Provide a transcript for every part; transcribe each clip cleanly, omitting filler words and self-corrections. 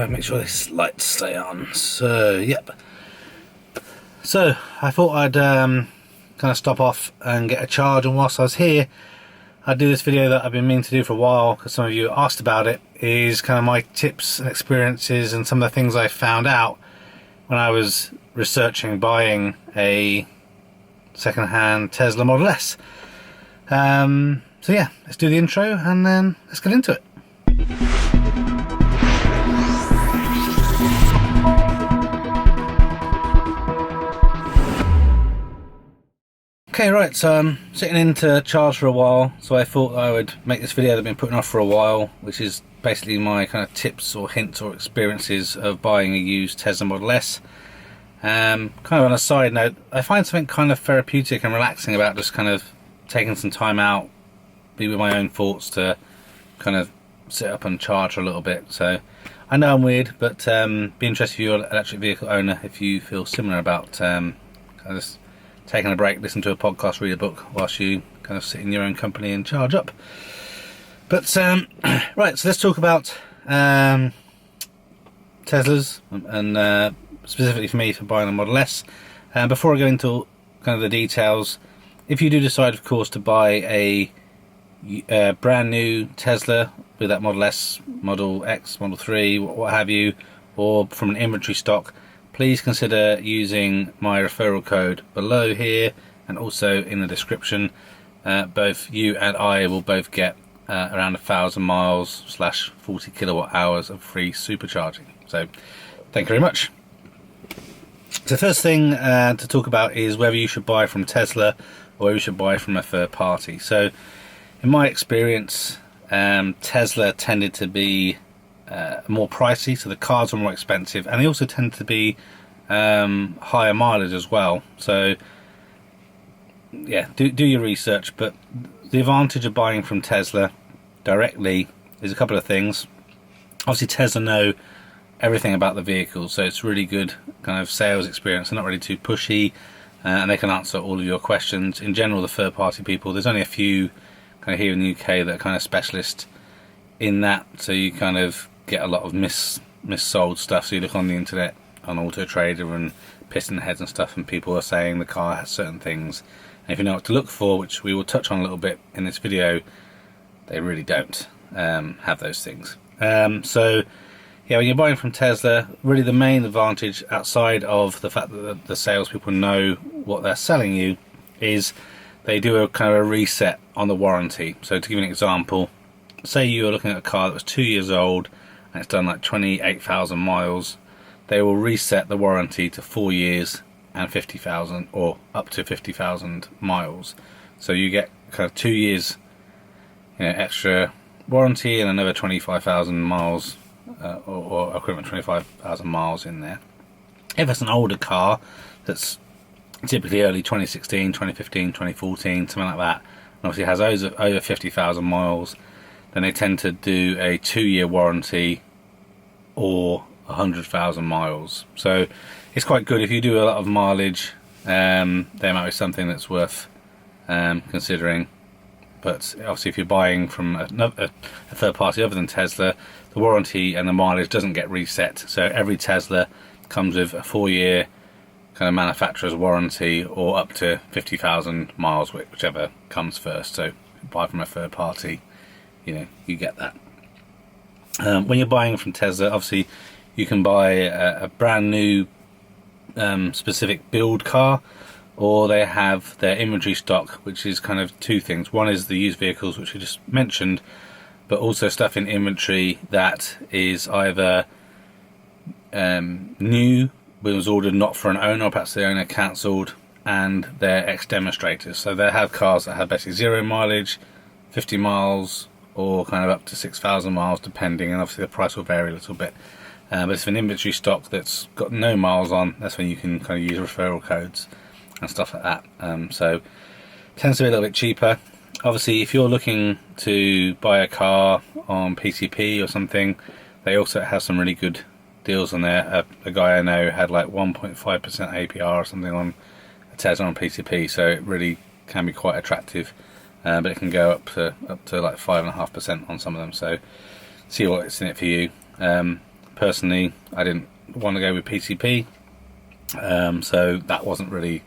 make sure this lights stay on. So, yep. So, I thought I'd kind of stop off and get a charge, and whilst I was here, I'd do this video that I've been meaning to do for a while, because some of you asked about it, is kind of my tips and experiences and some of the things I found out when I was researching buying a second-hand Tesla Model S. So yeah, let's do the intro and then let's get into it. Okay, right, so I'm sitting in to charge for a while, so I thought I would make this video that I've been putting off for a while, which is basically my kind of tips or hints or experiences of buying a used Tesla Model S. Kind of on a side note, I find something kind of therapeutic and relaxing about just kind of taking some time out, be with my own thoughts, to kind of sit up and charge for a little bit. So I know I'm weird, but be interested if you're an electric vehicle owner, if you feel similar about kind of just taking a break, listen to a podcast, read a book whilst you kind of sit in your own company and charge up. But right, so let's talk about Teslas and specifically for me for buying a Model S. Before I go into kind of the details, if you do decide, of course, to buy a brand new Tesla with that Model S, Model X, Model 3, what have you, or from an inventory stock, please consider using my referral code below here and also in the description. Both you and I will both get around 1,000 miles / 40 kilowatt hours of free supercharging. So thank you very much. So the first thing to talk about is whether you should buy from Tesla or whether you should buy from a third party. So in my experience, Tesla tended to be more pricey, so the cars were more expensive, and they also tend to be higher mileage as well. So yeah, do your research, but the advantage of buying from Tesla directly is a couple of things. Obviously Tesla know everything about the vehicle, so it's really good kind of sales experience. They're not really too pushy, and they can answer all of your questions. In general, the third party people, there's only a few kind of here in the UK that are kind of specialist in that, so you kind of get a lot of missold stuff. So you look on the internet on Auto Trader and Piston Heads and stuff, and people are saying the car has certain things, and if you know what to look for, which we will touch on a little bit in this video, they really don't have those things. So yeah, when you're buying from Tesla, really the main advantage, outside of the fact that the salespeople know what they're selling you, is they do a kind of a reset on the warranty. So to give you an example, say you're looking at a car that was 2 years old and it's done like 28,000 miles, they will reset the warranty to 4 years and 50,000 or up to 50,000 miles. So you get kind of 2 years, extra warranty and another 25,000 miles or equivalent 25,000 miles in there. If it's an older car that's typically early 2016, 2015, 2014, something like that, and obviously has over 50,000 miles, then they tend to do a 2-year warranty or 100,000 miles. So it's quite good if you do a lot of mileage. There might be something that's worth considering. But obviously if you're buying from a third party other than Tesla, the warranty and the mileage doesn't get reset. So every Tesla comes with a 4-year kind of manufacturer's warranty or up to 50,000 miles, whichever comes first. So if you buy from a third party, you get that. When you're buying from Tesla, obviously you can buy a brand new specific build car, or they have their inventory stock, which is kind of two things. One is the used vehicles, which we just mentioned, but also stuff in inventory that is either new, but was ordered not for an owner, or perhaps the owner cancelled, and they're ex-demonstrators. So they have cars that have basically 0 mileage, 50 miles, or kind of up to 6,000 miles depending, and obviously the price will vary a little bit. But if it's an inventory stock that's got no miles on, that's when you can kind of use referral codes and stuff like that. So it tends to be a little bit cheaper. Obviously if you're looking to buy a car on PCP or something, they also have some really good deals on there. A guy I know had like 1.5% APR or something on a Tesla on PCP, so it really can be quite attractive. But it can go up to like 5.5% on some of them. So see what's in it for you. personally, I didn't want to go with PCP, so that wasn't really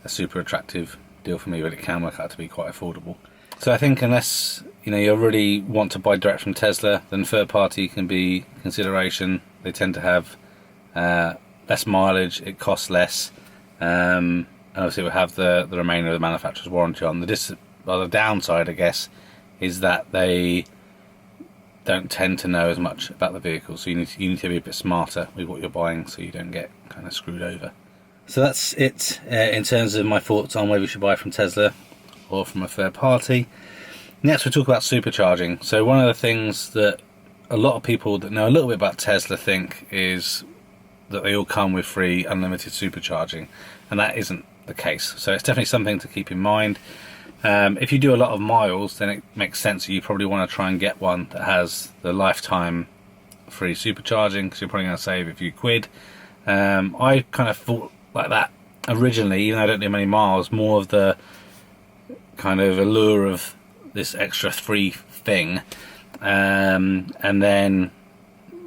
a super attractive deal for me, but it can work out to be quite affordable. So I think unless you really want to buy direct from Tesla, then third party can be consideration. They tend to have less mileage, it costs less, and obviously we'll have the remainder of the manufacturer's warranty on. The downside, I guess, is that they don't tend to know as much about the vehicle, so you need to be a bit smarter with what you're buying so you don't get kind of screwed over. So that's it in terms of my thoughts on whether you should buy from Tesla or from a third party. Next we'll talk about supercharging. So one of the things that a lot of people that know a little bit about Tesla think is that they all come with free unlimited supercharging, and that isn't the case. So it's definitely something to keep in mind. If you do a lot of miles, then it makes sense that you probably want to try and get one that has the lifetime free supercharging, because you're probably going to save a few quid. I kind of thought like that originally, even though I don't do many miles, more of the kind of allure of this extra free thing, and then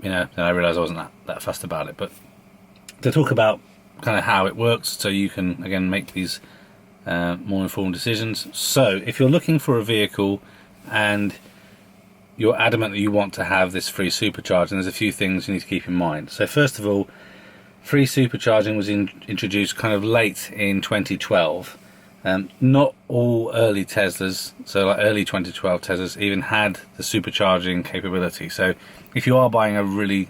then I realised I wasn't that fussed about it. But to talk about kind of how it works, so you can again make these more informed decisions. So if you're looking for a vehicle and you're adamant that you want to have this free supercharging, there's a few things you need to keep in mind. So first of all, free supercharging was introduced kind of late in 2012. Not all early Teslas, so like early 2012 Teslas, even had the supercharging capability. So if you are buying a really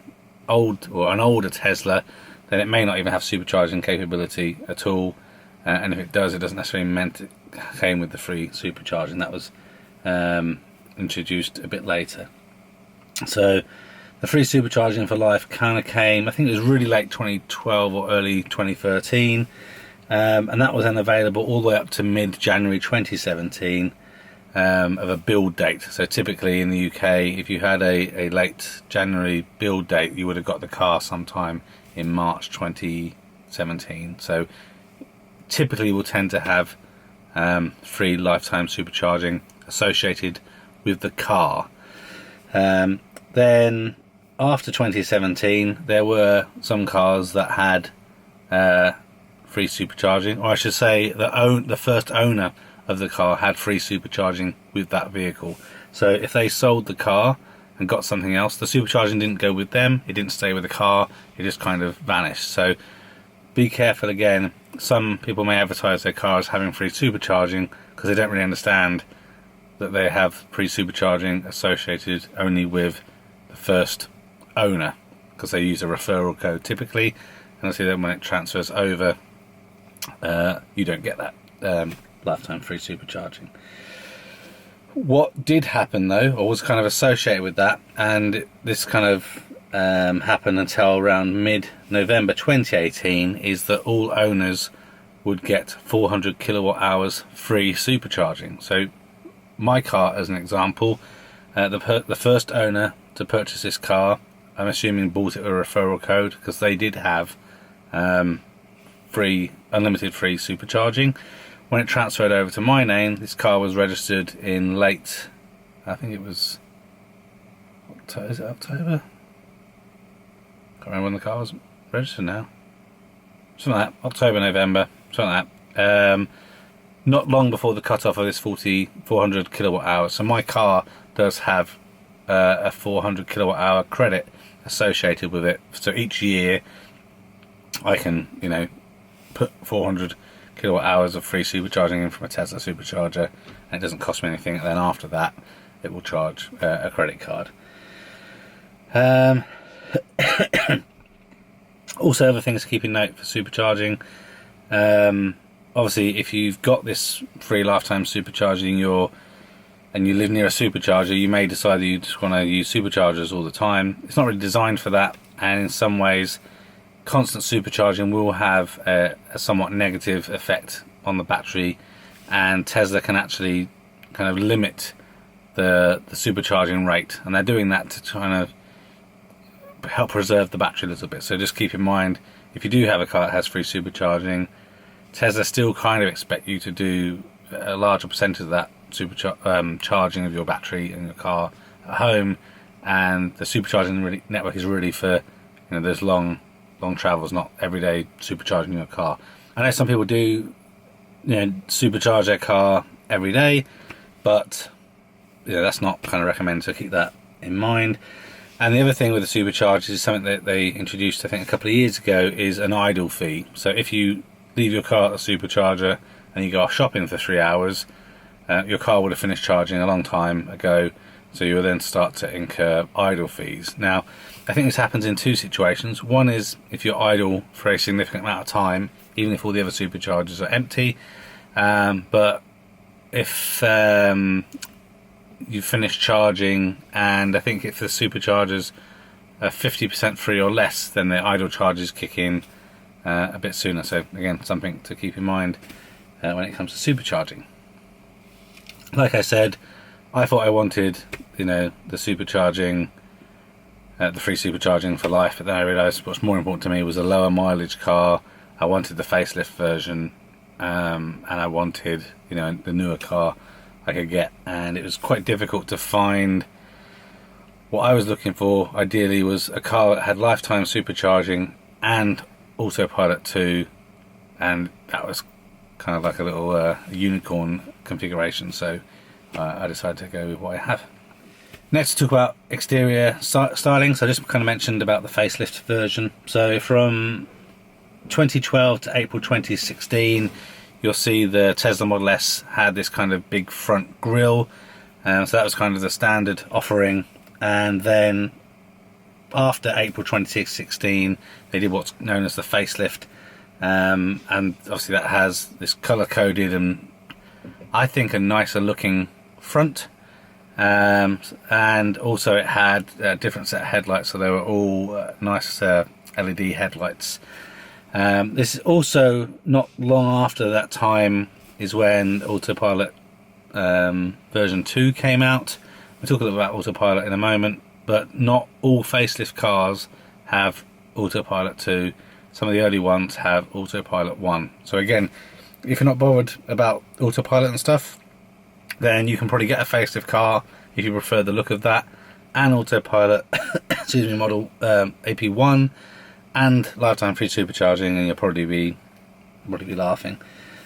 old or an older Tesla, then it may not even have supercharging capability at all. And if it does, it doesn't necessarily meant it came with the free supercharging. That was introduced a bit later. So the free supercharging for life kind of came, I think it was really late 2012 or early 2013, and that was then available all the way up to mid-January 2017 of a build date. So typically in the UK, if you had a late January build date, you would have got the car sometime in March 2017. So typically will tend to have free lifetime supercharging associated with the car. Then after 2017 there were some cars that had free supercharging, or I should say the first owner of the car had free supercharging with that vehicle. So if they sold the car and got something else, the supercharging didn't go with them, it didn't stay with the car, it just kind of vanished. So be careful again. Some people may advertise their car as having free supercharging because they don't really understand that they have free supercharging associated only with the first owner, because they use a referral code typically, and obviously then when it transfers over, you don't get that lifetime free supercharging. What did happen though, or was kind of associated with that, and this kind of happened until around mid-November 2018, is that all owners would get 400 kilowatt hours free supercharging. So my car, as an example, the first owner to purchase this car, I'm assuming bought it with a referral code, because they did have unlimited free supercharging. When it transferred over to my name, this car was registered in late, I think it was, is it October? Can't remember when the car was registered now. Something like that, October, November, something like that. Not long before the cut-off of this 400 kilowatt hours. So my car does have a 400 kilowatt hour credit associated with it. So each year I can, put 400 kilowatt hours of free supercharging in from a Tesla supercharger, and it doesn't cost me anything. And then after that, it will charge a credit card. Also, other things to keep in note for supercharging. Obviously, if you've got this free lifetime supercharging and you live near a supercharger, you may decide that you just want to use superchargers all the time. It's not really designed for that, and in some ways constant supercharging will have a somewhat negative effect on the battery, and Tesla can actually kind of limit the supercharging rate, and they're doing that to kind of help preserve the battery a little bit. So just keep in mind, if you do have a car that has free supercharging, Tesla still kind of expect you to do a larger percentage of that charging of your battery in your car at home, and the supercharging network is really for there's long travels, not everyday supercharging your car. I know some people do, supercharge their car every day, but that's not kind of recommended, so keep that in mind. And the other thing with the superchargers is something that they introduced, I think, a couple of years ago, is an idle fee. So if you leave your car at the supercharger and you go off shopping for 3 hours, your car would have finished charging a long time ago, so you will then start to incur idle fees. Now, I think this happens in two situations. One is if you're idle for a significant amount of time, even if all the other superchargers are empty. But if you finish charging, and I think if the superchargers are 50% free or less, then the idle charges kick in a bit sooner. So again, something to keep in mind when it comes to supercharging. Like I said, I thought I wanted, the supercharging, the free supercharging for life, but then I realised what's more important to me was a lower mileage car. I wanted the facelift version, and I wanted, the newer car I could get, and it was quite difficult to find what I was looking for. Ideally was a car that had lifetime supercharging and Autopilot 2, and that was kind of like a little unicorn configuration, so I decided to go with what I have. Next, to talk about exterior styling. So I just kind of mentioned about the facelift version. So from 2012 to April 2016, you'll see the Tesla Model S had this kind of big front grille, so that was kind of the standard offering. And then after April 2016, they did what's known as the facelift, and obviously that has this color-coded and I think a nicer looking front, and also it had a different set of headlights, so they were all nice LED headlights. This is also not long after that time is when Autopilot version 2 came out. We'll talk a little about Autopilot in a moment, but not all facelift cars have Autopilot 2. Some of the early ones have Autopilot 1. So again, if you're not bothered about Autopilot and stuff, then you can probably get a facelift car if you prefer the look of that, and Autopilot model AP1 and lifetime free supercharging, and you'll probably be laughing.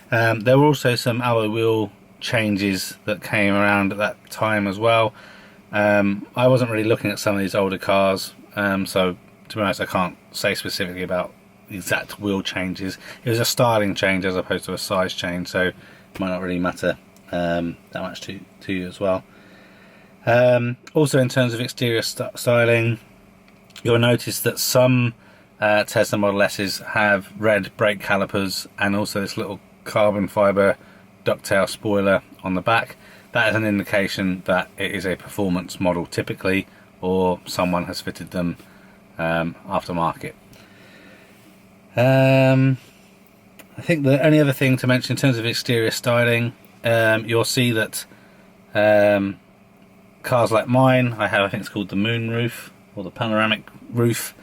There were also some alloy wheel changes that came around at that time as well. I wasn't really looking at some of these older cars, so to be honest, I can't say specifically about exact wheel changes. It was a styling change as opposed to a size change, so it might not really matter that much to you as well. Also, in terms of exterior styling, you'll notice that some Tesla Model S's have red brake calipers and also this little carbon fibre ducktail spoiler on the back. That is an indication that it is a performance model typically, or someone has fitted them aftermarket. I think the only other thing to mention in terms of exterior styling, you'll see that cars like mine, I think it's called the moon roof or the panoramic roof,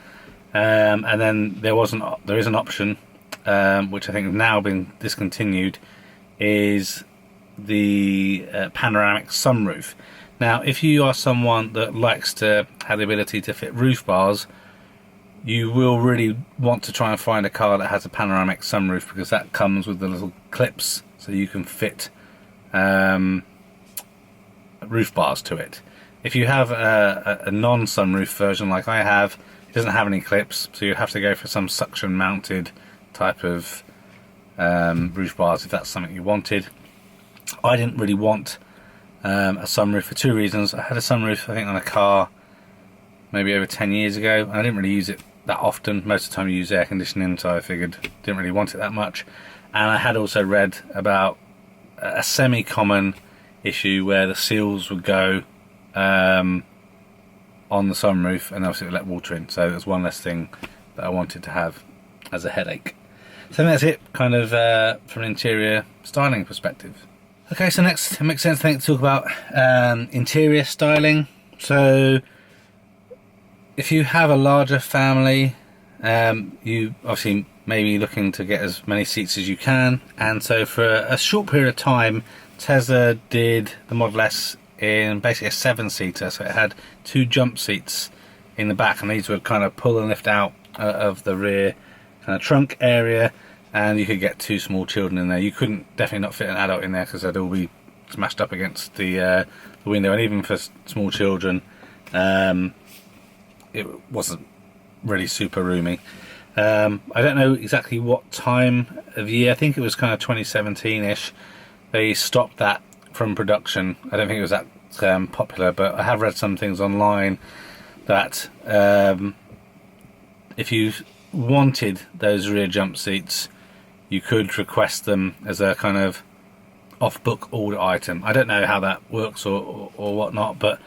and then there is an option which I think has now been discontinued, is the panoramic sunroof. Now, if you are someone that likes to have the ability to fit roof bars, you will really want to try and find a car that has a panoramic sunroof, because that comes with the little clips so you can fit roof bars to it. If you have a non-sunroof version like I have, it doesn't have any clips, so you have to go for some suction mounted type of roof bars if that's something you wanted. I didn't really want a sunroof for two reasons. I had a sunroof, I think, on a car maybe over 10 years ago, and I didn't really use it that often. Most of the time you use air conditioning, so I figured didn't really want it that much. And I had also read about a semi-common issue where the seals would go on the sunroof, and obviously it would let water in, so there's one less thing that I wanted to have as a headache. So that's it, kind of from an interior styling perspective. Okay, so next it makes sense, I think, to talk about interior styling. So if you have a larger family, you obviously may be looking to get as many seats as you can, and so for a short period of time Tesla did the Model S in basically a 7-seater, so it had 2 jump seats in the back, and these would kind of pull and lift out of the rear kind of trunk area, and you could get 2 small children in there. You couldn't definitely not fit an adult in there because they'd all be smashed up against the window, and even for small children it wasn't really super roomy. I don't know exactly what time of year. I think it was kind of 2017-ish. They stopped that from production. I don't think it was that popular, but I have read some things online that if you wanted those rear jump seats, you could request them as a kind of off-book order item. I don't know how that works or whatnot, but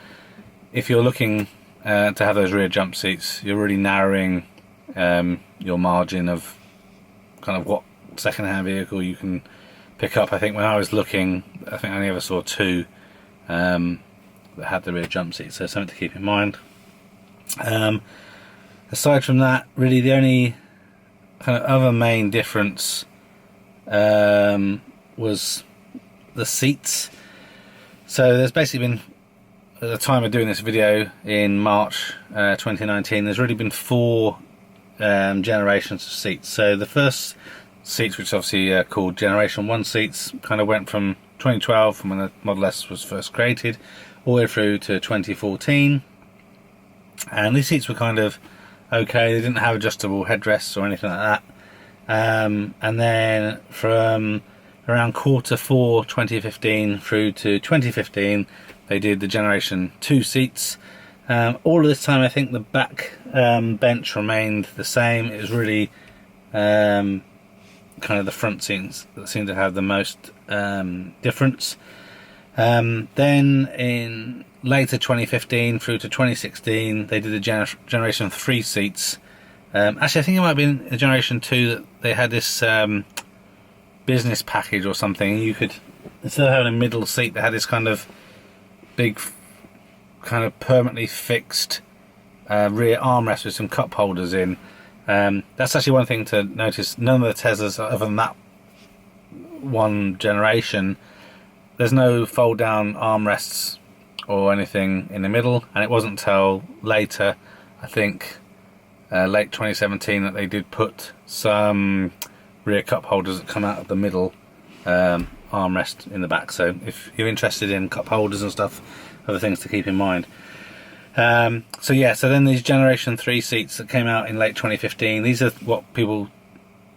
if you're looking to have those rear jump seats, you're really narrowing your margin of kind of what second-hand vehicle you can pick up. I think when I was looking, I think I only ever saw 2 that had the rear jump seats, so something to keep in mind. Aside from that, really the only kind of other main difference was the seats. So there's basically been, at the time of doing this video in March 2019, there's really been 4 generations of seats. So the first seats, which obviously called Generation 1 seats, kind of went from 2012, from when the Model S was first created, all the way through to 2014. And these seats were kind of okay. They didn't have adjustable headrests or anything like that. And then from around Q4 2015 through to 2015, they did the Generation 2 seats. All of this time, I think the back bench remained the same. It was really kind of the front seats that seemed to have the most difference. Then in later 2015 through to 2016, they did the Generation 3 seats. Actually, I think it might have been a Generation 2 that they had this business package or something. You could, instead of having a middle seat, they had this kind of big, kind of permanently fixed rear armrest with some cup holders in. That's actually one thing to notice. None of the Teslas, other than that one generation, there's no fold down armrests or anything in the middle, and it wasn't until later, I think late 2017, that they did put some rear cup holders that come out of the middle armrest in the back. So if you're interested in cup holders and stuff, other things to keep in mind. So then these Generation 3 seats that came out in late 2015, these are what people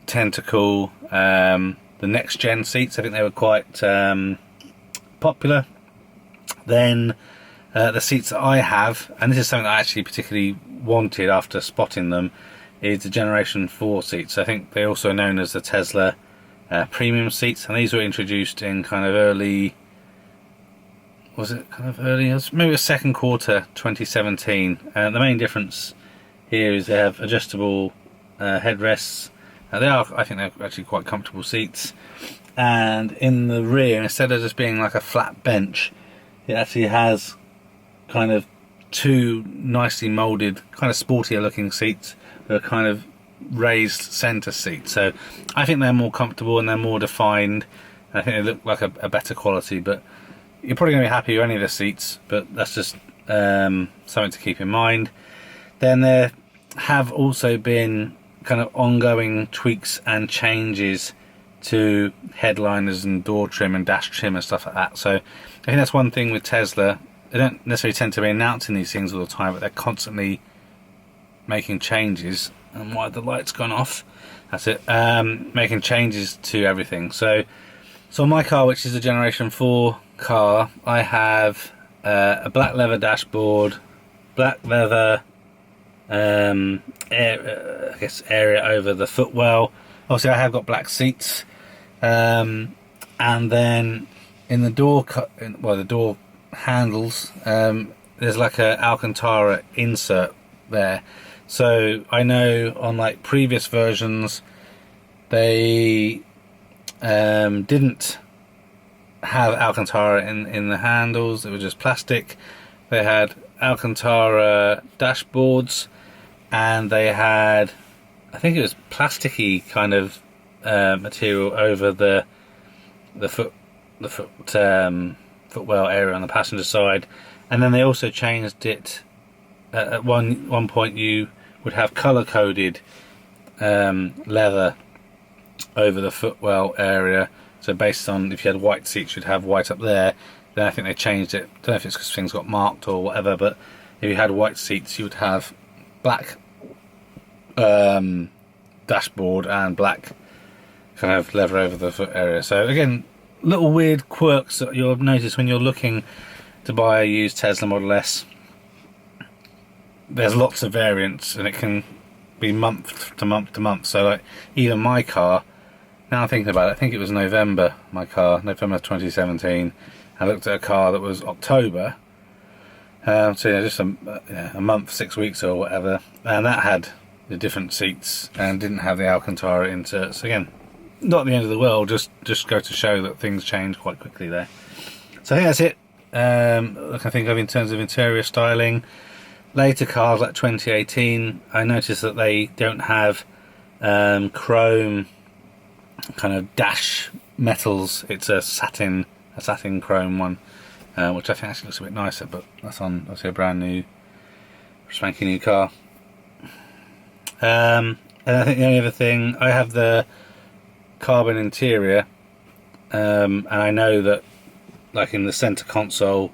tend to call the next gen seats. I think they were quite popular. Then the seats that I have, and this is something I actually particularly wanted after spotting them, is the Generation 4 seats. I think they're also known as the Tesla premium seats, and these were introduced in kind of early, was it kind of early? Maybe the second quarter 2017. The main difference here is they have adjustable headrests. I think they're actually quite comfortable seats. And in the rear, instead of just being like a flat bench, it actually has kind of 2 nicely moulded, kind of sportier looking seats with a kind of raised centre seat. So I think they're more comfortable and they're more defined. I think they look like a better quality, but you're probably going to be happy with any of the seats, but that's just something to keep in mind. Then there have also been kind of ongoing tweaks and changes to headliners and door trim and dash trim and stuff like that. So I think that's one thing with Tesla. They don't necessarily tend to be announcing these things all the time, but they're constantly making changes. And why the light's gone off? That's it. Making changes to everything. So my car, which is a Generation 4 car, I have a black leather dashboard, black leather area over the footwell. Obviously I have got black seats, and then in the door the door handles, there's like a Alcantara insert there. So I know on like previous versions they didn't have Alcantara in the handles. It was just plastic. They had Alcantara dashboards, and they had, I think it was plasticky kind of material over the footwell area on the passenger side. And then they also changed it at one point you would have colour-coded leather over the footwell area. So based on, if you had white seats, you'd have white up there. Then I think they changed it. Don't know if it's because things got marked or whatever, but if you had white seats, you would have black dashboard and black kind of leather over the foot area. So again, little weird quirks that you'll notice when you're looking to buy a used Tesla Model S. There's lots of variants, and it can be month to month to month. So like even my car, now I'm thinking about it, I think it was November, November 2017. I looked at a car that was October, so just a month, 6 weeks or whatever, and that had the different seats and didn't have the Alcantara inserts. Again, not the end of the world, just go to show that things change quite quickly there. So I think that's it. Look, I think of in terms of interior styling. Later cars like 2018, I noticed that they don't have chrome kind of dash metals. It's a satin chrome one, which I think actually looks a bit nicer, but that's on obviously a brand new, spanky new car. And I think the only other thing, I have the carbon interior, and I know that like in the center console,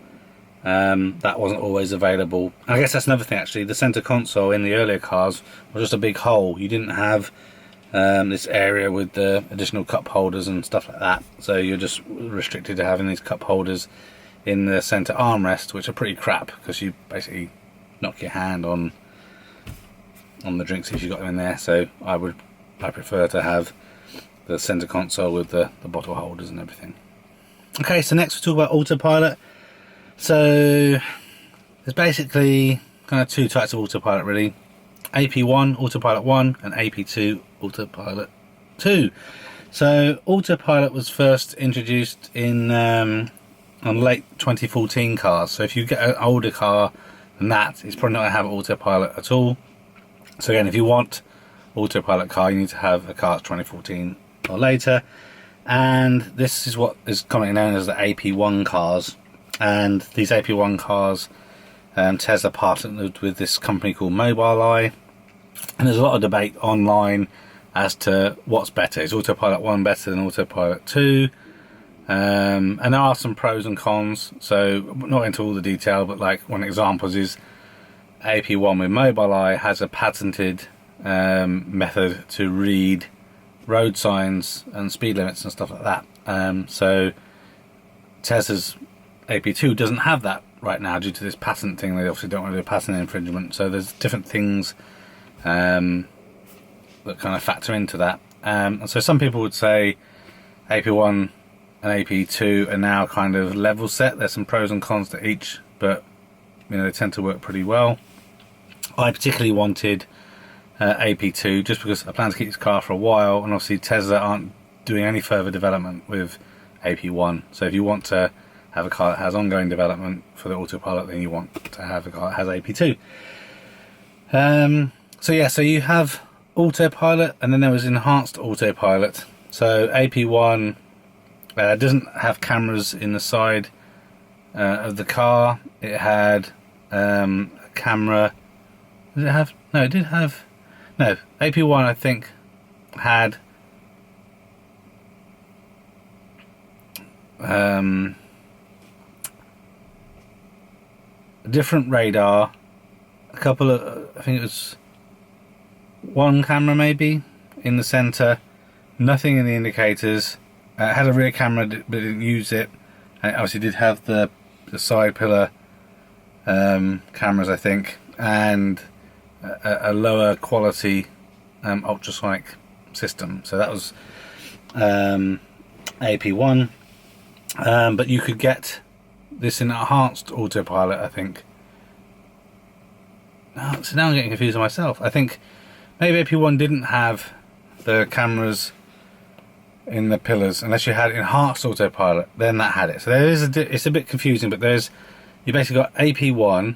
that wasn't always available. I guess that's another thing actually. The center console in the earlier cars was just a big hole. You didn't have this area with the additional cup holders and stuff like that. So you're just restricted to having these cup holders in the center armrest, which are pretty crap because you basically knock your hand on the drinks if you got them in there. So I prefer to have the center console with the bottle holders and everything. Okay, so next we'll talk about Autopilot. So there's basically kind of two types of Autopilot really. AP1, Autopilot 1, and AP2, Autopilot 2. So Autopilot was first introduced in on late 2014 cars. So if you get an older car than that, it's probably not going to have Autopilot at all. So again, if you want Autopilot car, you need to have a car that's 2014 or later. And this is what is commonly known as the AP1 cars. And these AP1 cars, Tesla partnered with this company called Mobileye, and there's a lot of debate online as to what's better. Is Autopilot 1 better than Autopilot 2? And there are some pros and cons, so not into all the detail, but like one example is AP1 with Mobileye has a patented method to read road signs and speed limits and stuff like that. So Tesla's AP2 doesn't have that right now due to this patent thing. They obviously don't want to do a patent infringement, so there's different things that kind of factor into that. And so some people would say AP1 and AP2 are now kind of level set. There's some pros and cons to each, but you know, they tend to work pretty well. I particularly wanted AP2 just because I plan to keep this car for a while, and obviously Tesla aren't doing any further development with AP1. So if you want to have a car that has ongoing development for the Autopilot, then you want to have a car that has AP2. So yeah, so you have Autopilot, and then there was enhanced Autopilot. So AP1 doesn't have cameras in the side of the car. It had a camera. Did it have? No, it did have. No, AP1 I think had a different radar, a couple of, I think it was one camera maybe in the center, nothing in the indicators. It had a rear camera but didn't use it. And it obviously did have the side pillar cameras I think, and a lower quality ultrasonic system. So that was AP1, but you could get this enhanced Autopilot, I think. Oh, so now I'm getting confused myself. I think maybe AP1 didn't have the cameras in the pillars unless you had enhanced Autopilot, then that had it. So there is it's a bit confusing, but you basically got AP1,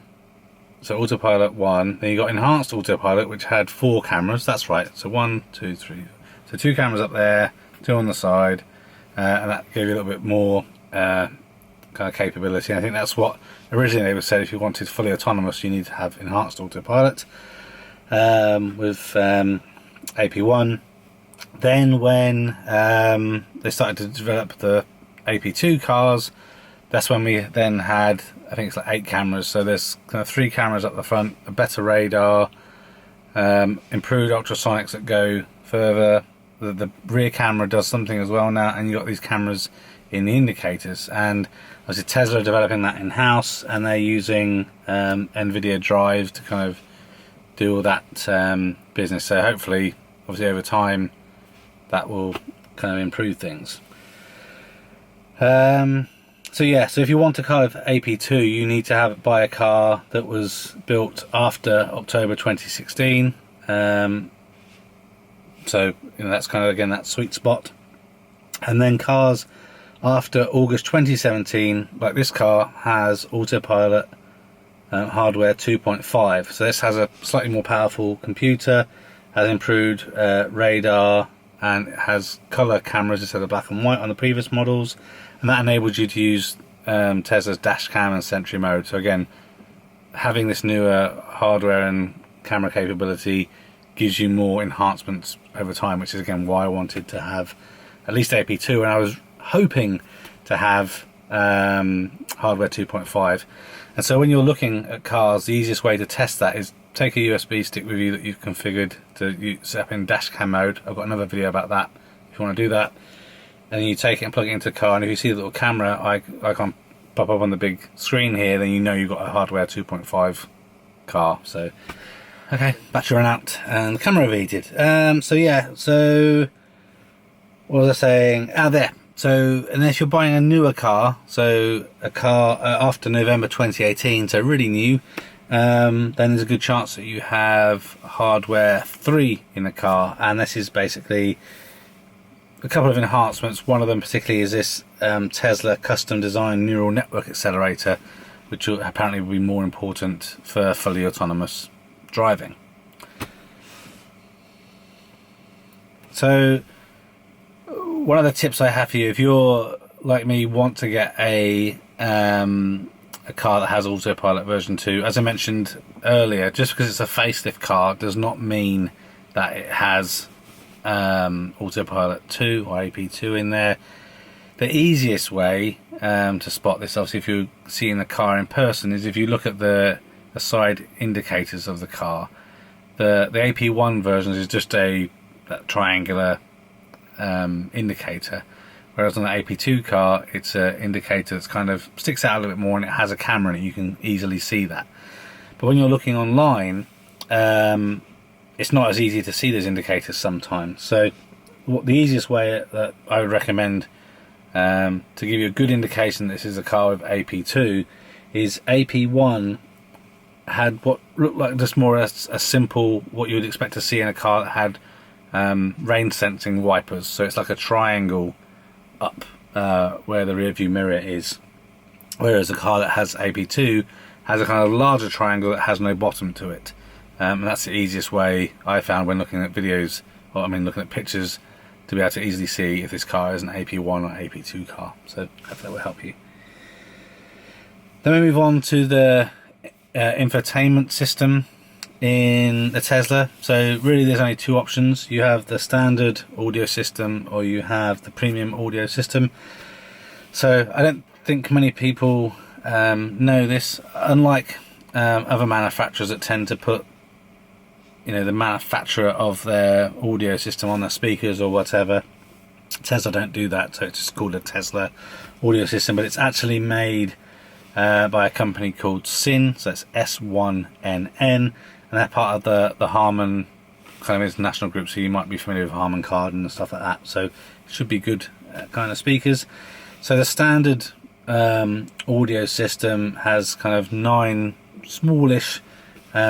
so Autopilot 1, then you got enhanced Autopilot which had 4 cameras, that's right, so 1, 2, 3, so 2 cameras up there, 2 on the side, and that gave you a little bit more kind of capability. And I think that's what originally they were said, if you wanted fully autonomous, you need to have enhanced autopilot with AP1. Then when they started to develop the AP2 cars, that's when we then had, I think it's like 8 cameras. So there's kind of 3 cameras up the front, a better radar, improved ultrasonics that go further. The rear camera does something as well now, and you've got these cameras in the indicators. And obviously Tesla are developing that in-house, and they're using NVIDIA Drive to kind of do all that business. So hopefully, obviously over time, that will kind of improve things. So yeah, so if you want a car with AP2, you need to buy a car that was built after October 2016. So that's kind of, again, that sweet spot. And then cars after August 2017, like this car, has Autopilot hardware 2.5. So this has a slightly more powerful computer, has improved radar, and it has colour cameras instead of black and white on the previous models. And that enables you to use Tesla's dash cam and Sentry mode. So again, having this newer hardware and camera capability gives you more enhancements over time, which is again why I wanted to have at least AP2, and I was hoping to have hardware 2.5. And so when you're looking at cars, the easiest way to test that is take a USB stick with you that you've configured to set up in dash cam mode. I've got another video about that if you want to do that. And then you take it and plug it into the car, and if you see the little camera icon pop up on the big screen here, then you know you've got a hardware 2.5 car. So okay, battery ran out and the camera overheated. So yeah, so what was I saying? There. So unless you're buying a newer car, so a car after November 2018, so really new, then there's a good chance that you have hardware 3 in the car. And this is basically a couple of enhancements. One of them particularly is this Tesla custom designed neural network accelerator, which will apparently be more important for fully autonomous driving. So one of the tips I have for you, if you're like me, want to get a car that has Autopilot version 2, as I mentioned earlier, just because it's a facelift car does not mean that it has Autopilot 2 or AP2 in there. The easiest way to spot this, obviously if you're seeing the car in person, is if you look at the side indicators of the car. The AP1 version is just that triangular indicator, whereas on the AP2 car it's an indicator that's kind of sticks out a little bit more, and it has a camera in it. You can easily see that. But when you're looking online, it's not as easy to see those indicators sometimes. So the easiest way that I would recommend to give you a good indication that this is a car with AP2 is AP1 had what looked like just more a simple, what you would expect to see in a car that had rain sensing wipers. So it's like a triangle up where the rear view mirror is, whereas a car that has AP2 has a kind of larger triangle that has no bottom to it. And that's the easiest way I found when looking at videos, or I mean looking at pictures, to be able to easily see if this car is an AP1 or AP2 car. So hopefully that will help you. Then we move on to the infotainment system in the Tesla. So really there's only 2 options. You have the standard audio system, or you have the premium audio system. So I don't think many people know this. Unlike other manufacturers that tend to put the manufacturer of their audio system on their speakers or whatever, Tesla don't do that. So it's just called a Tesla audio system, but it's actually made by a company called SIN, so it's S1NN, and they're part of the Harman kind of international group, so you might be familiar with Harman Kardon and stuff like that. So it should be good kind of speakers. So the standard audio system has kind of 9 smallish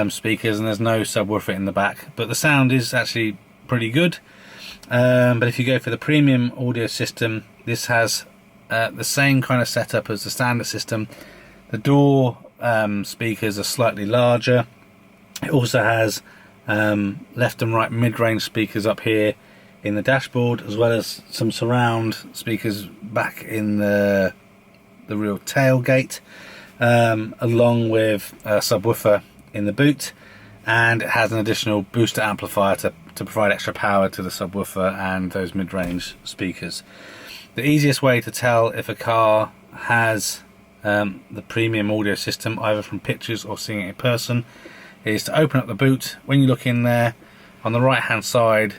speakers, and there's no subwoofer in the back, but the sound is actually pretty good. But if you go for the premium audio system, this has the same kind of setup as the standard system. The door speakers are slightly larger. It also has left and right mid-range speakers up here in the dashboard, as well as some surround speakers back in the the rear tailgate, along with a subwoofer in the boot, and it has an additional booster amplifier to provide extra power to the subwoofer and those mid-range speakers. The easiest way to tell if a car has the premium audio system, either from pictures or seeing it in person, is to open up the boot. When you look in there, on the right hand side,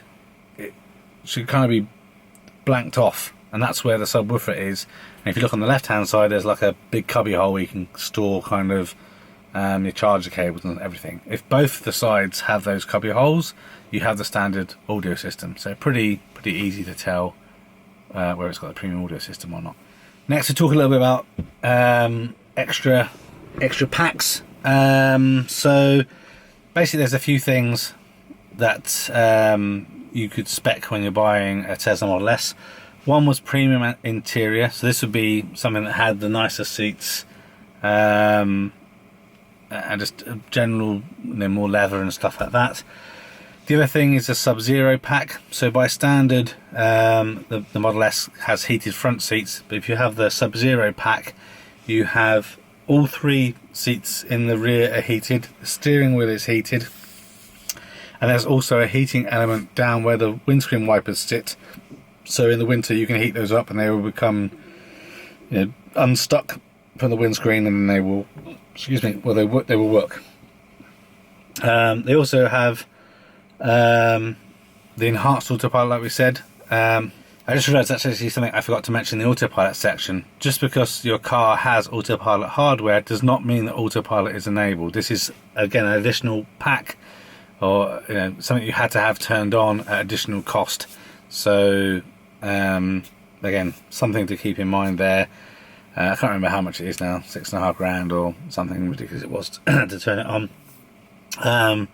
it should kind of be blanked off, and that's where the subwoofer is. And if you look on the left hand side, there's like a big cubby hole where you can store kind of your charger cables and everything. If both the sides have those cubby holes, you have the standard audio system. So pretty easy to tell where it's got the premium audio system or not. Next, to talk a little bit about extra packs. So basically, there's a few things that you could spec when you're buying a Tesla Model S. One was premium interior, so this would be something that had the nicer seats, and just general, more leather and stuff like that. The other thing is a Sub-Zero pack. So by standard, the Model S has heated front seats, but if you have the Sub-Zero pack, you have all 3 seats in the rear are heated, the steering wheel is heated, and there's also a heating element down where the windscreen wipers sit. So in the winter you can heat those up and they will become unstuck from the windscreen, and they will, they will work. They also have the enhanced autopilot, like we said. I just realised that's actually something I forgot to mention in the autopilot section. Just because your car has autopilot hardware does not mean that autopilot is enabled. This is, again, an additional pack, or something you had to have turned on at additional cost. So again, something to keep in mind there. I can't remember how much it is now, $6,500 or something ridiculous it was to turn it on.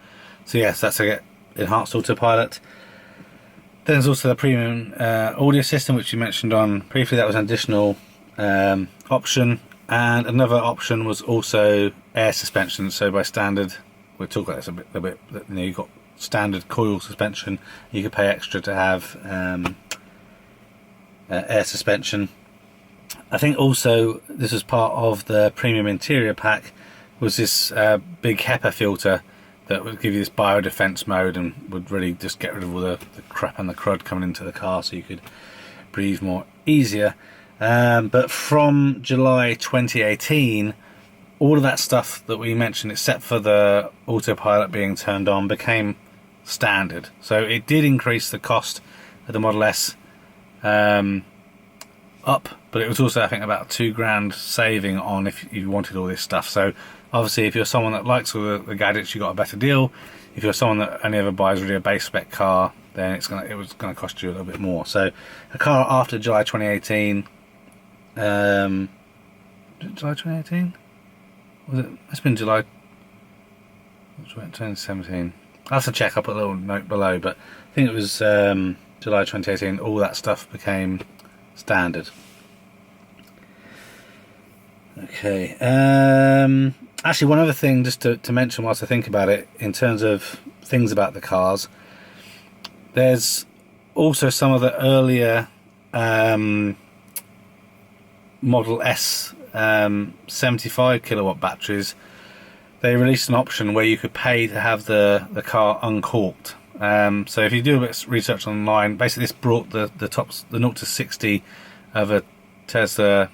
So yes, that's a enhanced autopilot. Then there's also the premium audio system, which you mentioned on briefly. That was an additional option, and another option was also air suspension. So by standard, we'll talk about this a bit. You've got standard coil suspension. You could pay extra to have air suspension. I think also this was part of the premium interior pack, was this big HEPA filter that would give you this biodefense mode and would really just get rid of all the crap and the crud coming into the car, so you could breathe more easier. But from July 2018, all of that stuff that we mentioned, except for the autopilot being turned on, became standard. So it did increase the cost of the Model S up, but it was also, I think, about $2,000 saving on if you wanted all this stuff. So obviously, if you're someone that likes all the gadgets, you got a better deal. If you're someone that only ever buys really a base spec car, then it was gonna cost you a little bit more. So a car after July 2018, July 2018, was it? It's been July 2017. I'll have to check. I'll put a little note below, but I think it was July 2018. All that stuff became standard. Okay. Actually, one other thing just to mention whilst I think about it, in terms of things about the cars, there's also some of the earlier Model S 75 kilowatt batteries. They released an option where you could pay to have the car uncorked. So if you do a bit of research online, basically this brought the 0 to 60 of a Tesla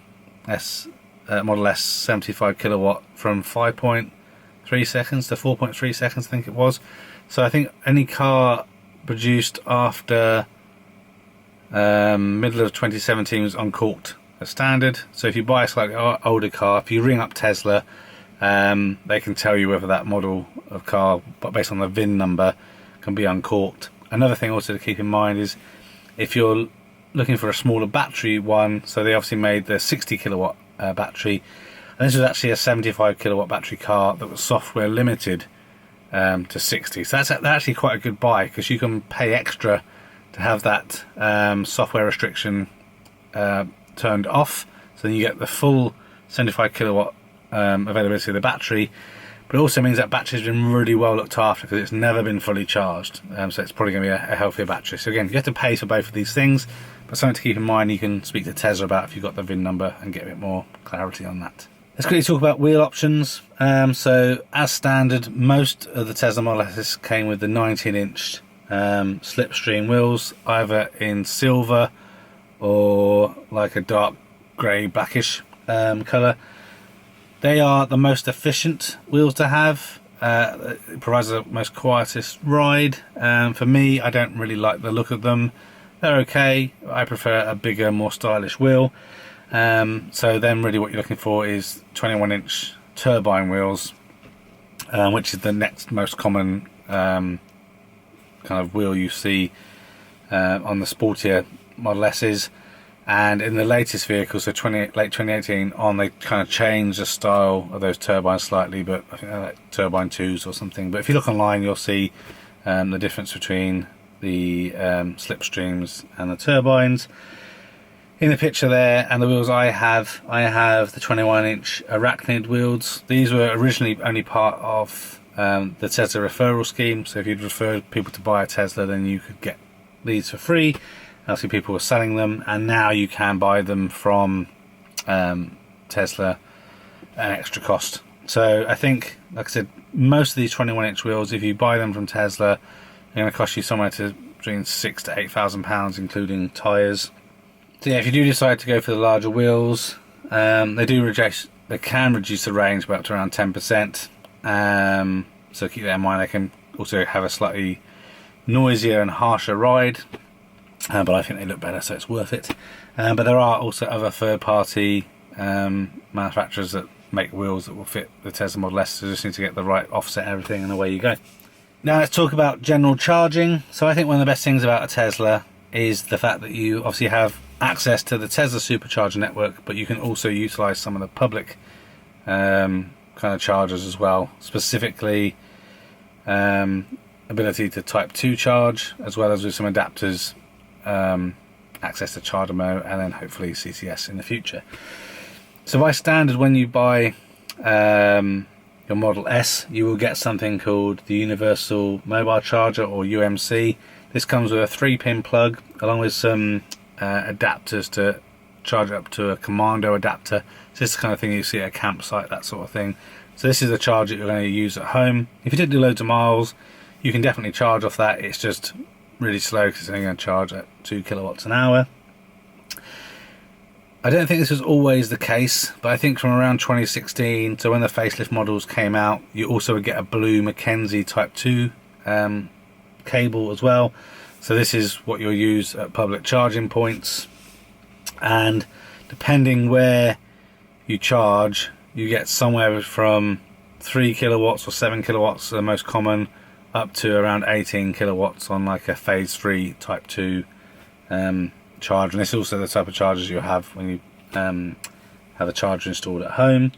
Model S 75 kilowatt from 5.3 seconds to 4.3 seconds, I think it was. So I think any car produced after middle of 2017 was uncorked as standard. So if you buy a slightly older car, if you ring up Tesla, they can tell you whether that model of car, but based on the VIN number, can be uncorked. Another thing also to keep in mind is if you're looking for a smaller battery one, so they obviously made the 60 kilowatt battery, and this was actually a 75 kilowatt battery car that was software limited to 60. So that's actually quite a good buy, because you can pay extra to have that software restriction turned off, so then you get the full 75 kilowatt availability of the battery. But it also means that battery's been really well looked after, because it's never been fully charged, so it's probably going to be a healthier battery. So again, you have to pay for both of these things, but something to keep in mind. You can speak to Tesla about if you've got the VIN number and get a bit more clarity on that. Let's quickly talk about wheel options. So as standard, most of the Tesla Model S came with the 19-inch slipstream wheels, either in silver or like a dark grey blackish colour. They are the most efficient wheels to have. It provides the most quietest ride. For me, I don't really like the look of them. They're okay. I prefer a bigger, more stylish wheel. So then really what you're looking for is 21-inch turbine wheels, which is the next most common kind of wheel you see on the sportier Model S's. And in the latest vehicle, so late 2018 on, they kind of changed the style of those turbines slightly, but I think they're like turbine 2s or something. But if you look online, you'll see the difference between the slipstreams and the turbines. In the picture there, and the wheels I have the 21-inch Arachnid wheels. These were originally only part of the Tesla referral scheme, so if you'd referred people to buy a Tesla, then you could get these for free. Obviously people were selling them, and now you can buy them from Tesla at an extra cost. So I think, like I said, most of these 21-inch wheels, if you buy them from Tesla, they're going to cost you somewhere between £6,000 to £8,000, including tyres. So yeah, if you do decide to go for the larger wheels, they can reduce the range by up to around 10%. So keep that in mind. They can also have a slightly noisier and harsher ride, but I think they look better, so it's worth it. But there are also other third-party manufacturers that make wheels that will fit the Tesla Model S, so you just need to get the right offset and everything, and away you go. Now let's talk about general charging. So I think one of the best things about a Tesla is the fact that you obviously have access to the Tesla Supercharger network, but you can also utilize some of the public kind of chargers as well, specifically ability to Type 2 charge, as well as with some adapters, access to ChargeMo, and then hopefully CCS in the future. So by standard, when you buy your Model S, you will get something called the Universal Mobile Charger, or UMC. This comes with a 3-pin plug along with some adapters to charge up to a commando adapter. So this is the kind of thing you see at a campsite, that sort of thing. So this is a charger you're going to use at home. If you did do loads of miles, you can definitely charge off that. It's just really slow because it's only going to charge at 2 kilowatts an hour. I don't think this was always the case, but I think from around 2016 to when the facelift models came out, you also would get a blue Mackenzie Type 2 cable as well. So this is what you'll use at public charging points, and depending where you charge, you get somewhere from 3 kilowatts or 7 kilowatts, the most common, up to around 18 kilowatts on like a phase 3 Type 2 charge. And this is also the type of chargers you have when you have a charger installed at home.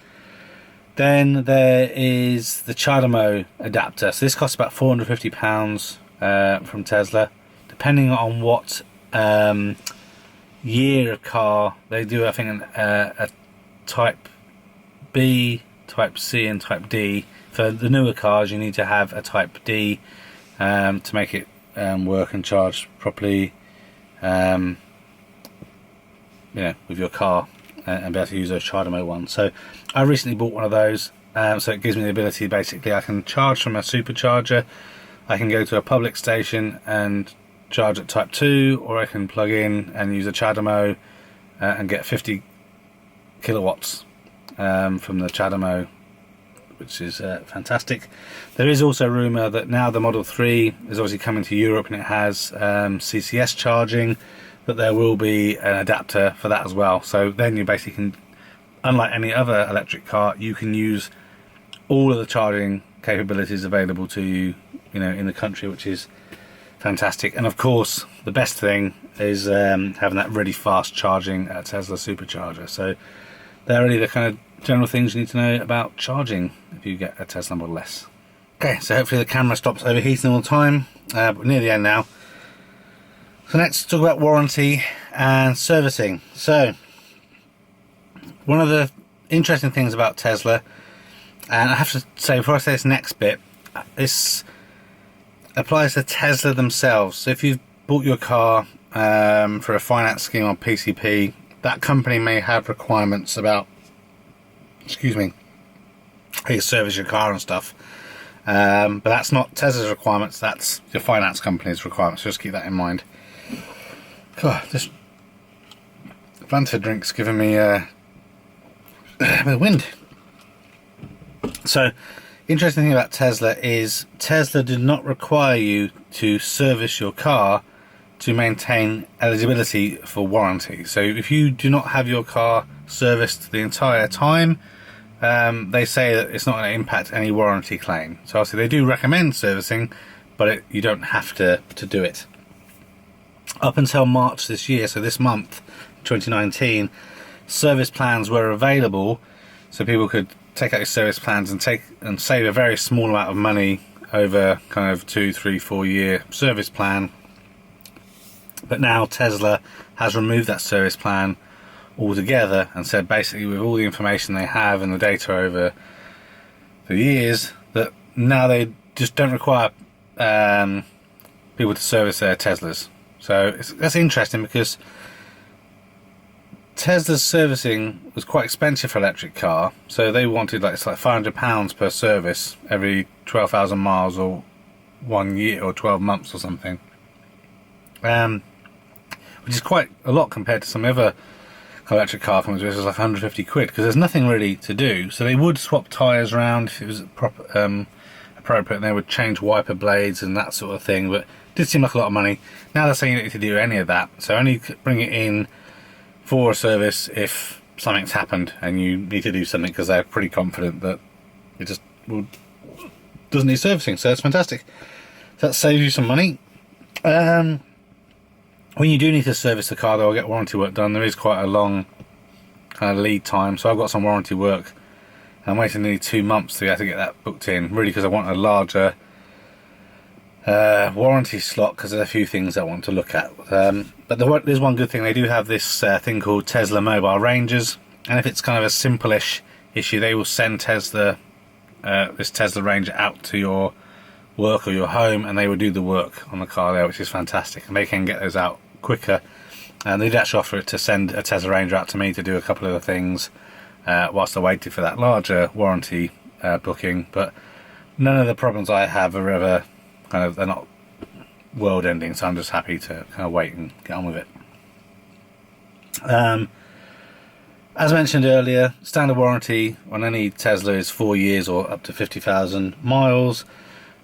Then there is the ChargeMo adapter. So this costs about £450 from Tesla. Depending on what year of car, they do, I think, a Type B, Type C and Type D. For the newer cars, you need to have a Type D to make it work and charge properly, with your car, and be able to use those ChargeMo ones. So I recently bought one of those, so it gives me the ability, basically, I can charge from a supercharger, I can go to a public station and charge at Type 2, or I can plug in and use a ChargeMo and get 50 kilowatts from the ChargeMo, which is fantastic. There is also rumour that now the Model 3 is obviously coming to Europe and it has CCS charging, that there will be an adapter for that as well. So then you basically can, unlike any other electric car, you can use all of the charging capabilities available to you, in the country, which is fantastic. And of course, the best thing is having that really fast charging at Tesla Supercharger. So they're really the kind of general things you need to know about charging if you get a Tesla Model S. Okay, so hopefully the camera stops overheating all the time. We're near the end now. So let's talk about warranty and servicing. So one of the interesting things about Tesla, and I have to say before I say this next bit, this applies to Tesla themselves. So if you've bought your car for a finance scheme on PCP, that company may have requirements about, how you service your car and stuff. But that's not Tesla's requirements, that's your finance company's requirements, so just keep that in mind. God, this Fanta drink's giving me a bit of wind. So, interesting thing about Tesla is Tesla did not require you to service your car to maintain eligibility for warranty. So if you do not have your car serviced the entire time, they say that it's not going to impact any warranty claim. So obviously they do recommend servicing, but you don't have to do it. Up until March this year, so this month, 2019, service plans were available, so people could take out your service plans and save a very small amount of money over kind of 2, 3, 4 year service plan. But now Tesla has removed that service plan altogether and said basically with all the information they have and the data over the years that now they just don't require people to service their Teslas. So that's interesting because Tesla's servicing was quite expensive for an electric car, so they wanted it's like £500 per service every 12,000 miles or 1 year or 12 months or something, which is quite a lot compared to some other electric car companies, which is like 150 quid, because there's nothing really to do. So they would swap tyres around if it was appropriate, and they would change wiper blades and that sort of thing, but it did seem like a lot of money. Now they're saying you don't need to do any of that, so only bring it in for a service if something's happened and you need to do something, because they're pretty confident that it just doesn't need servicing. So that's fantastic. So that saves you some money. When you do need to service the car, though, or get warranty work done, there is quite a long kind of lead time. So I've got some warranty work. I'm waiting nearly 2 months to get that booked in, really, because I want a larger warranty slot, because there's a few things I want to look at. But there's one good thing. They do have this thing called Tesla Mobile Rangers, and if it's kind of a simple-ish issue, they will send Tesla this Tesla Ranger out to your work or your home, and they will do the work on the car there, which is fantastic, and they can get those out quicker. And they'd actually offer it to send a Tesla Ranger out to me to do a couple of the things whilst I waited for that larger warranty booking. But none of the problems I have are ever they're not world ending, so I'm just happy to kind of wait and get on with it. As mentioned earlier, standard warranty on any Tesla is 4 years or up to 50,000 miles.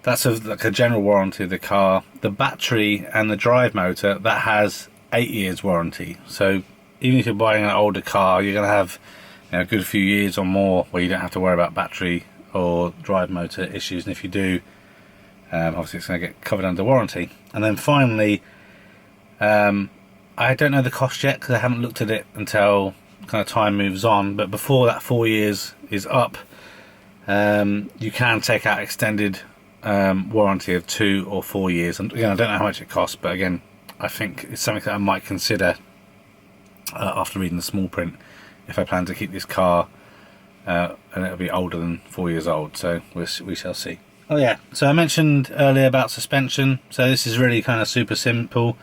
That's like a general warranty of the car. The battery and the drive motor, that has 8 years warranty. So even if you're buying an older car, you're going to have a good few years or more where you don't have to worry about battery or drive motor issues. And if you do, obviously it's going to get covered under warranty. And then finally, I don't know the cost yet because I haven't looked at it until kind of time moves on. But before that 4 years is up, you can take out extended warranty of 2 or 4 years. And again, I don't know how much it costs, but again, I think it's something that I might consider after reading the small print if I plan to keep this car, and it'll be older than 4 years old, so we shall see. Oh yeah, so I mentioned earlier about suspension, so this is really kind of super simple.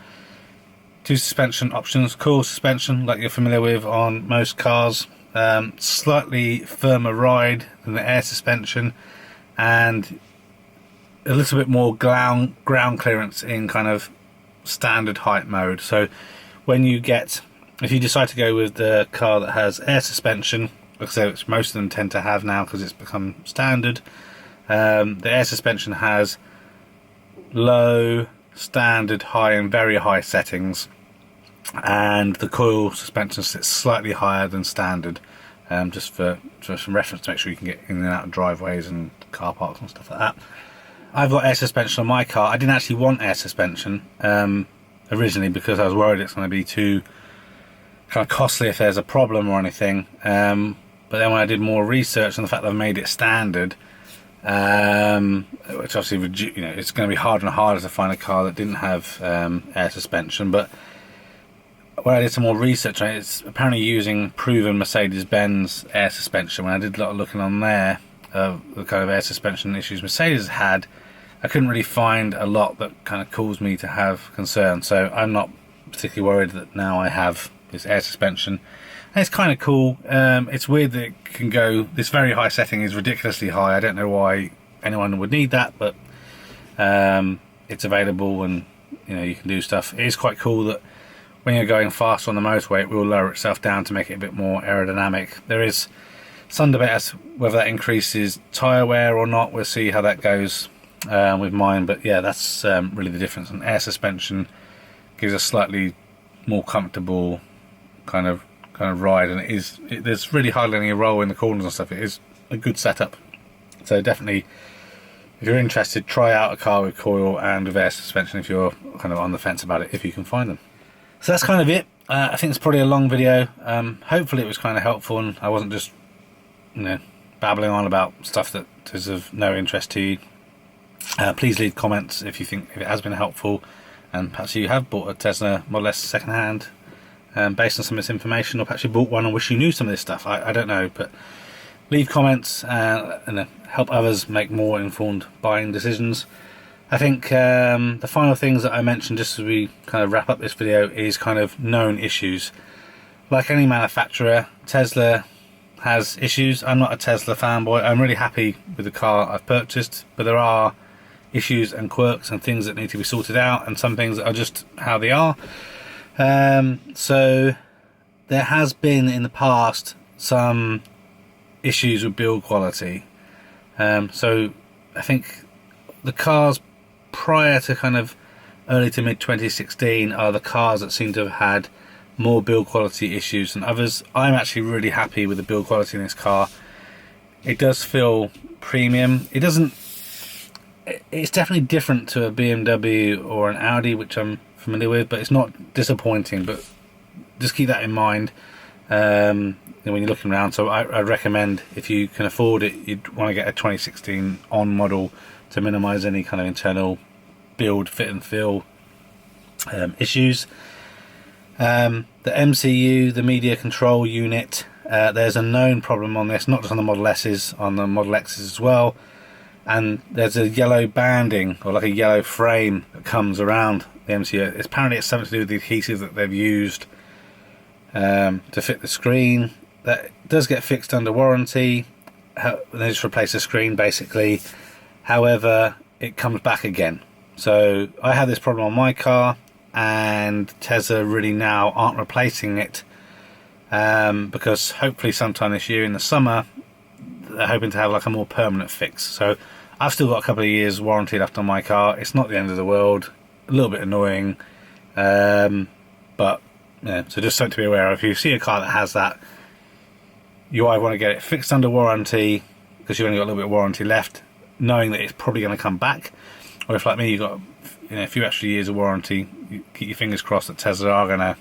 2 suspension options: coil suspension, like you're familiar with on most cars, slightly firmer ride than the air suspension, and a little bit more ground clearance in kind of standard height mode. So when you if you decide to go with the car that has air suspension, which most of them tend to have now because it's become standard, the air suspension has low, standard, high and very high settings, and the coil suspension sits slightly higher than standard, just for some reference to make sure you can get in and out of driveways and car parks and stuff like that. I've got air suspension on my car. I didn't actually want air suspension originally because I was worried it's going to be too kind of costly if there's a problem or anything. But then when I did more research on the fact that I've made it standard, which obviously it's going to be harder and harder to find a car that didn't have air suspension. But when I did some more research on it, it's apparently using proven Mercedes-Benz air suspension. When I did a lot of looking on there, the kind of air suspension issues Mercedes had, I couldn't really find a lot that kind of caused me to have concern. So I'm not particularly worried that now I have this air suspension. And it's kind of cool. It's weird that it can go, this very high setting is ridiculously high. I don't know why anyone would need that, but it's available, and you can do stuff. It is quite cool that when you're going fast on the motorway, it will lower itself down to make it a bit more aerodynamic. There is some debate as to whether that increases tyre wear or not. We'll see how that goes with mine, but yeah, that's really the difference. And air suspension gives a slightly more comfortable kind of ride, and there's really hardly any roll in the corners and stuff. It is a good setup. So definitely, if you're interested, try out a car with coil and with air suspension if you're kind of on the fence about it, if you can find them. So that's kind of it. I think it's probably a long video. Hopefully it was kind of helpful, and I wasn't just babbling on about stuff that is of no interest to you. Please leave comments if you think it has been helpful, and perhaps you have bought a Tesla Model S second hand based on some of this information, or perhaps you bought one and wish you knew some of this stuff. I don't know, but leave comments and help others make more informed buying decisions. I think the final things that I mentioned, just as we kind of wrap up this video, is kind of known issues. Like any manufacturer, Tesla has issues. I'm not a Tesla fanboy. I'm really happy with the car I've purchased, but there are issues and quirks and things that need to be sorted out, and some things that are just how they are. So there has been in the past some issues with build quality. So I think the cars prior to kind of early to mid 2016 are the cars that seem to have had more build quality issues than others. I'm actually really happy with the build quality in this car. It does feel premium. It's definitely different to a BMW or an Audi, which I'm familiar with, but it's not disappointing. But just keep that in mind when you're looking around. So I'd recommend, if you can afford it, you'd want to get a 2016 on model to minimise any kind of internal build, fit and feel issues. The MCU, the media control unit, there's a known problem on this, not just on the Model S's, on the Model X's as well. And there's a yellow banding, or like a yellow frame, that comes around the MCU. Apparently it's something to do with the adhesive that they've used to fit the screen. That does get fixed under warranty. They just replace the screen basically. However, it comes back again. So I had this problem on my car, and Tesla really now aren't replacing it because hopefully sometime this year in the summer they're hoping to have like a more permanent fix. So I've still got a couple of years warranty left on my car. It's not the end of the world. A little bit annoying, but yeah, so just something to be aware of. If you see a car that has that, you either want to get it fixed under warranty because you've only got a little bit of warranty left, knowing that it's probably going to come back, or if like me you've got a few extra years of warranty, you keep your fingers crossed that Tesla are going to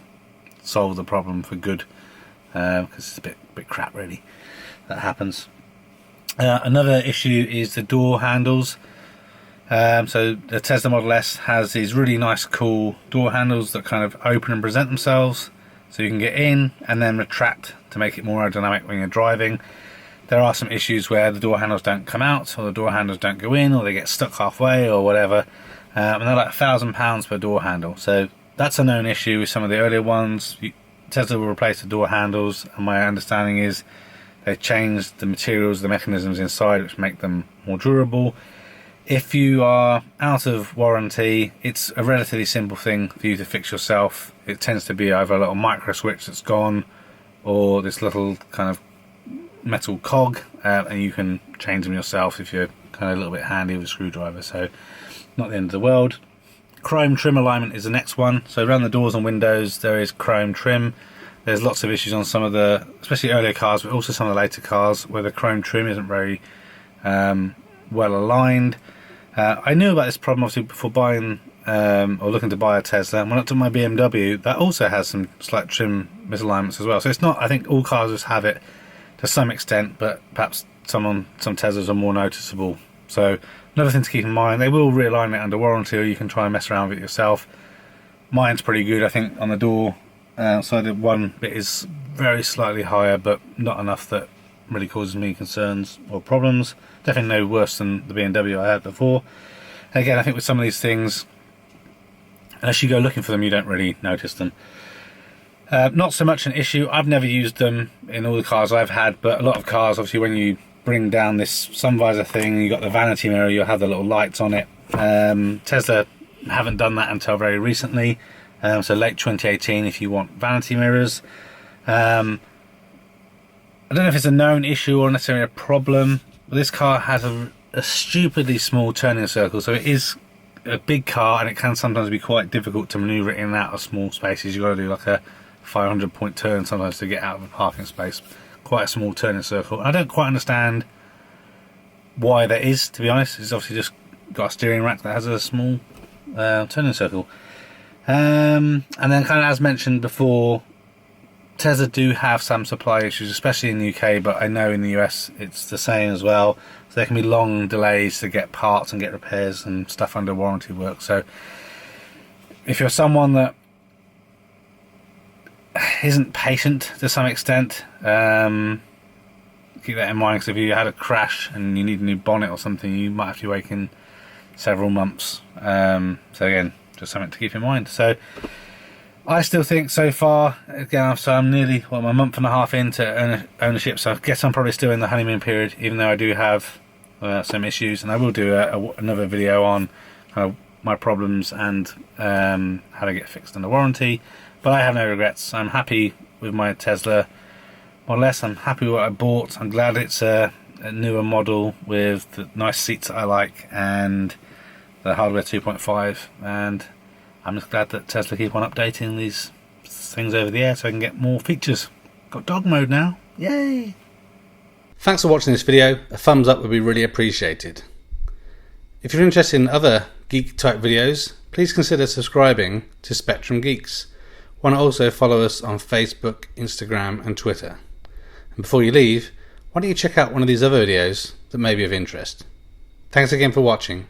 solve the problem for good, because it's a bit crap really that happens. Another issue is the door handles. So the Tesla Model S has these really nice cool door handles that kind of open and present themselves, so you can get in and then retract to make it more aerodynamic when you're driving. There are some issues where the door handles don't come out, or the door handles don't go in, or they get stuck halfway or whatever, and they're like £1,000 per door handle. So that's a known issue with some of the earlier ones. Tesla will replace the door handles, and my understanding is they've changed the materials, the mechanisms inside, which make them more durable. If you are out of warranty, it's a relatively simple thing for you to fix yourself. It tends to be either a little micro switch that's gone, or this little kind of metal cog, and you can change them yourself if you're kind of a little bit handy with a screwdriver. So not the end of the world. Chrome trim alignment is the next one. So around the doors and windows there is chrome trim. There's lots of issues on some of the, especially earlier cars, but also some of the later cars, where the chrome trim isn't very well aligned. I knew about this problem obviously before buying or looking to buy a Tesla. And when I looked at my BMW, that also has some slight trim misalignments as well. So it's not, I think all cars just have it to some extent, but perhaps some Teslas are more noticeable. So another thing to keep in mind, they will realign it under warranty, or you can try and mess around with it yourself. Mine's pretty good, I think, on the door. So the one bit is very slightly higher, but not enough that really causes me concerns or problems. Definitely no worse than the BMW I had before. And again, I think with some of these things, Unless you go looking for them, you don't really notice them. Not so much an issue. I've never used them in all the cars I've had, but a lot of cars, obviously, when you bring down this sun visor thing, you got the vanity mirror, you'll have the little lights on it. Tesla haven't done that until very recently, so late 2018 if you want vanity mirrors. I don't know if it's a known issue or necessarily a problem, but this car has a stupidly small turning circle, so it is a big car and it can sometimes be quite difficult to manoeuvre in and out of small spaces. You've got to do like a 500-point turn sometimes to get out of a parking space. Quite a small turning circle. I don't quite understand why that is, to be honest. It's obviously just got a steering rack that has a small turning circle. And then, kind of as mentioned before, Tesla do have some supply issues, especially in the UK, but I know in the US it's the same as well. So there can be long delays to get parts and get repairs and stuff under warranty work. So if you're someone that isn't patient to some extent, keep that in mind, because if you had a crash and you need a new bonnet or something, you might have to be waiting several months. So again, just something to keep in mind. So I still think so far, again, so I'm nearly a month and a half into ownership, so I guess I'm probably still in the honeymoon period, even though I do have some issues, and I will do another video on kind of my problems and how to get fixed under warranty. But I have no regrets. I'm happy with my Tesla Model S. I'm happy with what I bought. I'm glad it's a newer model with the nice seats that I like and the hardware 2.5, and I'm just glad that Tesla keep on updating these things over the air so I can get more features. Got dog mode now. Yay! Thanks for watching this video. A thumbs up would be really appreciated. If you're interested in other geek type videos, please consider subscribing to Spectrum Geeks. Why not also follow us on Facebook, Instagram and Twitter. And before you leave, why don't you check out one of these other videos that may be of interest. Thanks again for watching.